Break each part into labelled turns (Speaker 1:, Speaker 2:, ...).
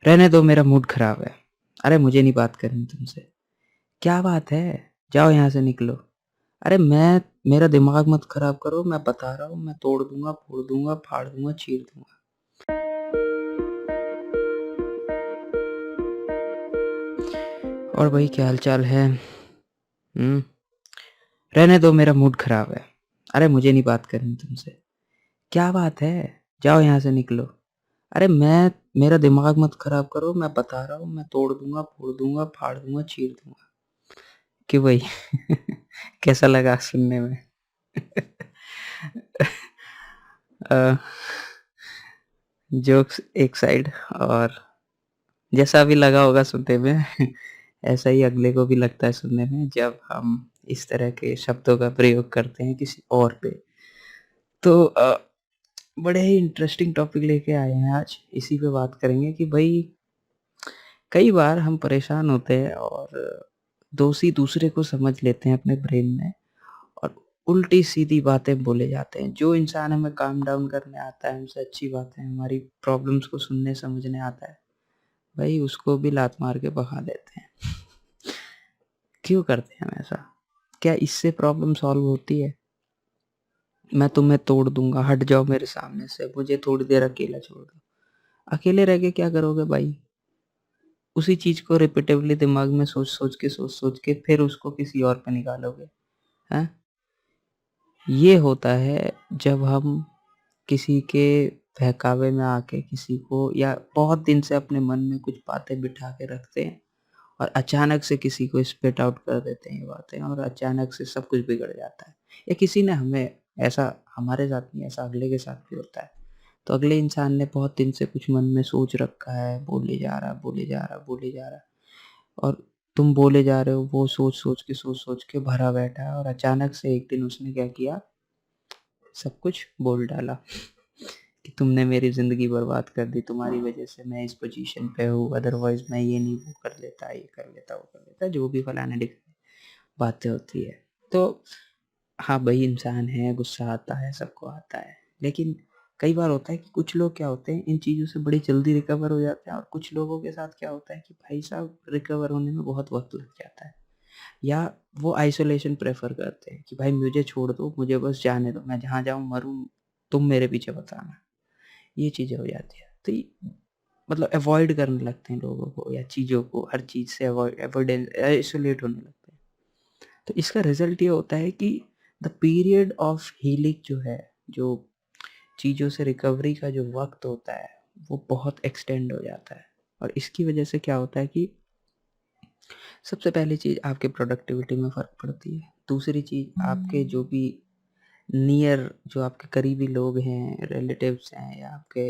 Speaker 1: रहने दो मेरा मूड खराब है। अरे मुझे नहीं बात करनी तुमसे। क्या बात है? जाओ यहाँ से निकलो। अरे मैं मेरा दिमाग मत खराब करो, मैं बता रहा हूँ, मैं तोड़ दूँगा, फोड़ दूँगा, फाड़ दूँगा, चीर दूँगा। और भाई क्या हाल-चाल है? हुँ? रहने दो मेरा मूड खराब है। अरे मुझे नहीं बात करनी तुमसे। क्या बात है? जाओ यहाँ से निकलो। अरे मैं मेरा दिमाग मत खराब करो, मैं बता रहा हूँ, मैं तोड़ दूँगा, फोड़ दूँगा, फाड़ दूँगा, चीर दूँगा। क्यों भाई? कैसा लगा सुनने में? अ, जोक्स एक साइड और जैसा अभी लगा होगा सुनने में ऐसा ही अगले को भी लगता है सुनने में जब हम इस तरह के शब्दों का प्रयोग करते हैं किसी और पे। तो बड़े ही इंटरेस्टिंग टॉपिक लेके आए हैं आज। इसी पे बात करेंगे कि भई कई बार हम परेशान होते हैं और दोषी दूसरे को समझ लेते हैं अपने ब्रेन में और उल्टी-सीधी बातें बोले जाते हैं। जो इंसान हमें काम डाउन करने आता है, हमसे अच्छी बातें, हमारी प्रॉब्लम्स को सुनने समझने आता है, भाई उसको भी लात मार के भगा देते हैं। क्यों करते हैं हम ऐसा? क्या इससे प्रॉब्लम सॉल्व होती है? मैं तुम्हें तोड़ दूँगा, हट जाओ मेरे सामने से, मुझे थोड़ी देर अकेला छोड़ दो। अकेले रह के क्या करोगे भाई? उसी चीज़ को रिपीटेडली दिमाग में सोच-सोच के फिर उसको किसी और पे निकालोगे, हैं? ये होता है जब हम किसी के बहकावे में आके किसी को या बहुत दिन से अपने मन में कुछ बातें बिठा के रखते हैं और अचानक से किसी को स्पिट आउट कर देते हैं ये बातें और अचानक से सब कुछ बिगड़ जाता है। या किसी ने हमें ऐसा हमारे साथ नहीं ऐसा अगले के साथ भी होता है। तो अगले इंसान ने बहुत दिन से कुछ मन में सोच रखा है, बोले जा रहा, बोले जा रहा, बोले जा रहा और तुम बोले जा रहे हो, वो सोच-सोच के भरा बैठा है और अचानक से एक दिन उसने क्या किया, सब कुछ बोल डाला कि तुमने मेरी ज़िंदगी बर्बाद कर दी, तुम्हारी वज़ह से मैं इस पोज़ीशन पे हूँ, अदरवाइज़ मैं ये नहीं वो कर लेता, ये कर लेता, वो कर लेता, जो भी फलाने-ढिकाने बातें होती है। तो हाँ, वही इंसान है, गुस्सा आता है, सबको आता है। लेकिन कई बार होता है कि कुछ लोग क्या होते हैं, इन चीज़ों से बड़ी जल्दी रिकवर हो जाते हैं और कुछ लोगों के साथ क्या होता है कि भाई साहब रिकवर होने में बहुत वक़्त लग जाता है। या वो आइसोलेशन प्रेफ़र करते हैं कि भाई मुझे छोड़ दो, मुझे बस जाने दो, मैं जहाँ जाऊँ मरूँ, तुम मेरे पीछे मत आना। ये चीज़ें हो जाती हैं। तो ये मतलब अवॉइड करने लगते हैं लोगों को या चीज़ों को, हर चीज़ से अवॉइडेंस आइसोलेट होने लगते हैं। तो इसका रिज़ल्ट ये होता है कि द पीरियड ऑफ हीलिंग जो है, जो चीज़ों से रिकवरी का जो वक़्त होता है, वो बहुत एक्सटेंड हो जाता है। और इसकी वजह से क्या होता है कि सबसे पहली चीज़ आपकी प्रोडक्टिविटी में फ़र्क पड़ती है। दूसरी चीज़ आपके जो भी नियर जो आपके करीबी लोग हैं, रिलेटिव्स हैं या आपके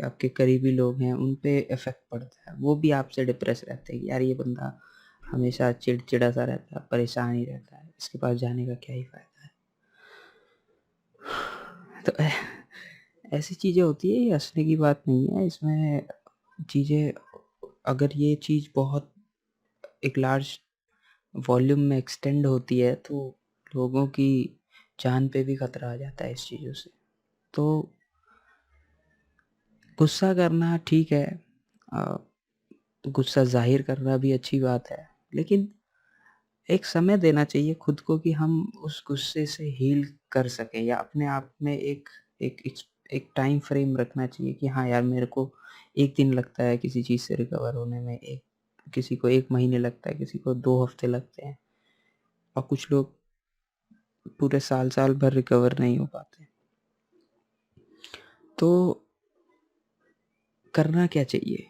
Speaker 1: आपके करीबी लोग हैं, उन पे इफ़ेक्ट पड़ता है। वो भी आपसे डिप्रेस रहते हैं कि यार ये बंदा हमेशा चिड़चिड़ा सा रहता है, परेशान ही रहता है, इसके पास जाने का क्या ही फ़ायदा है। तो ऐसी चीज़ें होती है, ये हँसने की बात नहीं है, इसमें चीज़ें अगर ये चीज़ बहुत एक लार्ज वॉल्यूम में एक्सटेंड होती है, तो लोगों की जान पे भी खतरा आ जाता है इस चीज़ों से। तो गुस्सा करना ठीक है, अ, गुस्सा ज़ाहिर करना भी अच्छी बात है, लेकिन एक समय देना चाहिए खुद को कि हम उस गुस्से से हील कर सकें या अपने आप में एक टाइम फ्रेम रखना चाहिए कि हाँ यार मेरे को 1 दिन लगता है किसी चीज़ से रिकवर होने में, एक किसी को 1 महीने लगता है, किसी को 2 हफ्ते लगते हैं और कुछ लोग पूरे साल-साल भर रिकवर नहीं हो पाते। तो करना क्या चाहिए?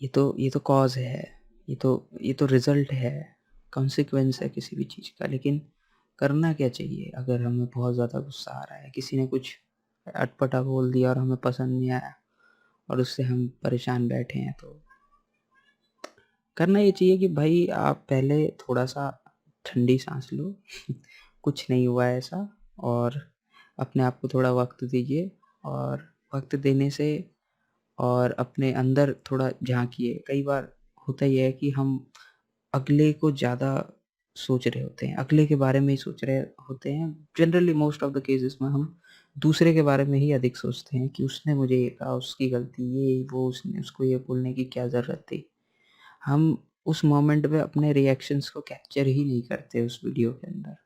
Speaker 1: ये तो कॉज़ है, ये तो रिज़ल्ट है, कॉन्सिक्वेंस है किसी भी चीज़ का, लेकिन करना क्या चाहिए अगर हमें बहुत ज़्यादा गुस्सा आ रहा है, किसी ने कुछ अटपटा बोल दिया और हमें पसंद नहीं आया और उससे हम परेशान बैठे हैं, तो करना ये चाहिए कि भाई आप पहले थोड़ा-सा ठंडी साँस लो, कुछ नहीं हुआ है ऐसा और अपने आप को थोड़ा वक़्त दीजिए और वक़्त देने से और अपने अंदर थोड़ा झाँकिए। कई बार होता ये है कि हम अगले को ज़्यादा सोच रहे होते हैं, अगले के बारे में ही सोच रहे होते हैं। Generally most of the cases में हम दूसरे के बारे में ही अधिक सोचते हैं कि उसने मुझे ये कहा, उसकी गलती ये, वो उसने उसको ये बोलने की क्या ज़रूरत थी। हम उस मोमेंट में अपने रिएक्शंस को कैप्चर ही नहीं करते उस वीडियो के अंदर।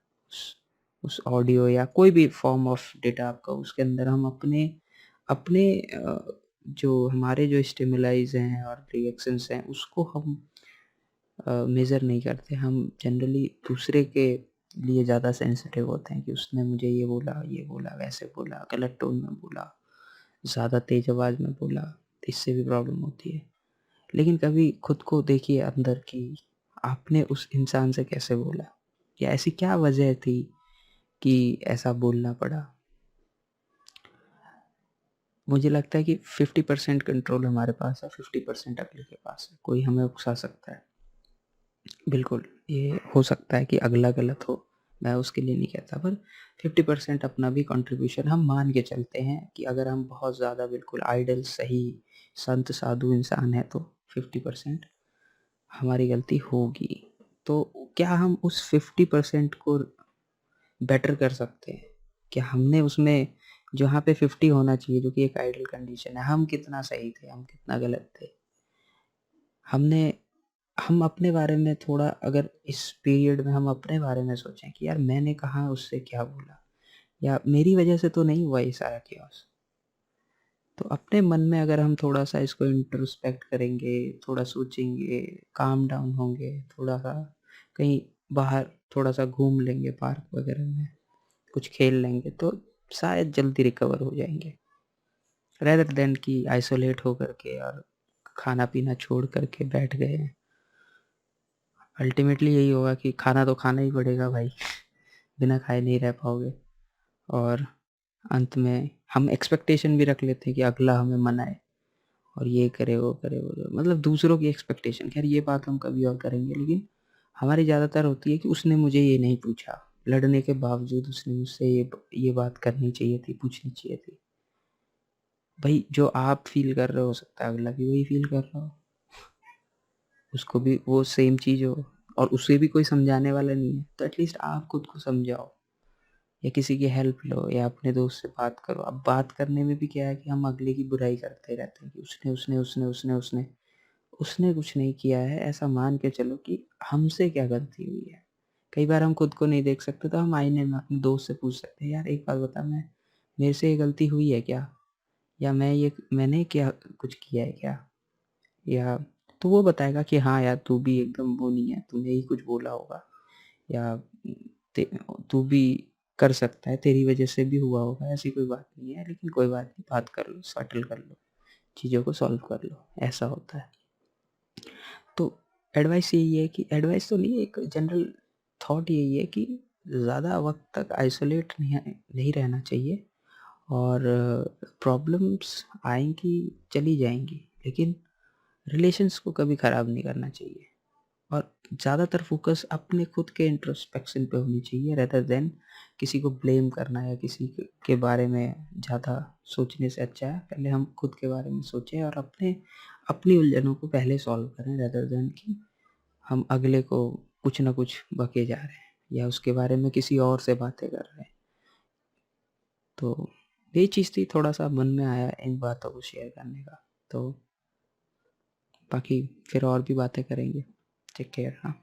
Speaker 1: उस ऑडियो या कोई भी फॉर्म ऑफ डेटा आपका उसके अंदर हम अपने अपने जो हमारे जो स्टिमुलाइज़ हैं और रिएक्शंस हैं उसको हम मेज़र नहीं करते। हम जनरली दूसरे के लिए ज़्यादा सेंसिटिव होते हैं कि उसने मुझे ये बोला, वैसे बोला, गलत टोन में बोला, ज़्यादा तेज़ आवाज़ में बोला, इससे भी प्रॉब्लम होती है। लेकिन कभी खुद को देखिए अंदर कि आपने उस इंसान से कैसे बोला? या ऐसी क्या वजह थी कि ऐसा बोलना पड़ा? मुझे लगता है कि 50% कंट्रोल हमारे पास है, 50% अगले के पास है। कोई हमें उकसा सकता है। बिल्कुल, ये हो सकता है कि अगला गलत हो, मैं उसके लिए नहीं कहता, पर 50% अपना भी कंट्रीब्यूशन हम मान के चलते हैं कि अगर हम बहुत ज़्यादा बिल्कुल आइडियल, सही, संत, साधु इंसान हैं, तो 50% हमारी गलती होगी। तो क्या हम उस 50% को बेटर कर सकते हैं? क्या हमने उसमें जहाँ पे 50 होना चाहिए, जो कि एक आइडियल कंडीशन है, हम कितना सही थे, हम कितना गलत थे? हमने हम अपने बारे में थोड़ा, अगर इस पीरियड में हम अपने बारे में सोचें कि यार मैंने कहाँ उससे क्या बोला, या मेरी वजह से तो नहीं हुआ ये सारा chaos। तो अपने मन में अगर हम थोड़ा-सा इसको इंट्रोस्पेक्ट करेंगे, थोड़ा सोचेंगे, काम डाउन होंगे, थोड़ा-सा कहीं बाहर थोड़ा-सा घूम लेंगे पार्क वगैरह में, कुछ खेल लेंगे, तो शायद जल्दी रिकवर हो जाएँगे। रेदर देन कि आइसोलेट होकर के और खाना-पीना छोड़ कर के बैठ गए हैं। अल्टीमेटली यही होगा कि खाना तो खाना ही पड़ेगा भाई, बिना खाए नहीं रह पाओगे। और अंत में हम एक्सपेक्टेशन भी रख लेते हैं कि अगला हमें मनाए और ये करे, वो करे, वो करे। मतलब दूसरों की एक्सपेक्टेशन, खैर ये बात हम कभी और करेंगे, लेकिन हमारी ज़्यादातर होती है कि उसने मुझे ये नहीं पूछा, लड़ने के बावजूद उसने मुझसे ये बात करनी चाहिए थी, पूछनी चाहिए थी। भाई जो आप फ़ील कर रहे हो सकता है अगला भी वही फ़ील कर रहा हो, उसको भी वो सेम चीज़ हो और उसे भी कोई समझाने वाला नहीं है, तो एटलीस्ट आप खुद को समझाओ या किसी की हेल्प लो या अपने दोस्त से बात करो। अब बात करने में भी क्या है कि हम अगले की बुराई करते रहते हैं कि उसने कुछ नहीं किया है, ऐसा मान के चलो कि हमसे क्या गलती हुई है। कई बार हम खुद को नहीं देख सकते, तो हम आईने में अपने दोस्त से पूछ सकते हैं, यार एक बात बता, मैं मेरे से ये गलती हुई है क्या? या मैंने क्या कुछ किया है क्या? या तो वो बताएगा कि हाँ यार, तू भी एकदम वो नहीं है, तूने ही कुछ बोला होगा, या ते तू भी कर सकता है, तेरी वजह से भी हुआ होगा, ऐसी कोई बात नहीं है, लेकिन कोई बात नहीं, बात कर लो, सेटल कर लो, चीज़ों को सॉल्व कर लो, ऐसा होता है। तो एडवाइस यही है कि, एडवाइस तो नहीं, एक जनरल थॉट यही है कि ज़्यादा वक़्त तक आइसोलेट नहीं रहना चाहिए, और प्रॉब्लम्स आएँगी, चली जाएँगी, लेकिन रिलेशंस को कभी ख़राब नहीं करना चाहिए। और ज़्यादातर फ़ोकस अपने खुद के इंट्रोस्पेक्शन पे होनी चाहिए, रेदर देन किसी को ब्लेम करना या किसी के बारे में ज़्यादा सोचने से अच्छा है पहले हम खुद के बारे में सोचें और अपनी उलझनों को पहले सॉल्व करें, रेदर देन कि हम अगले को कुछ ना कुछ बके जा रहे हैं या उसके बारे में किसी और से बातें कर रहे हैं। तो ये चीज़ थी, थोड़ा-सा मन में आया इन बातों को शेयर करने का। तो बाकी फिर और भी बातें करेंगे। टेक केयर, हाँ।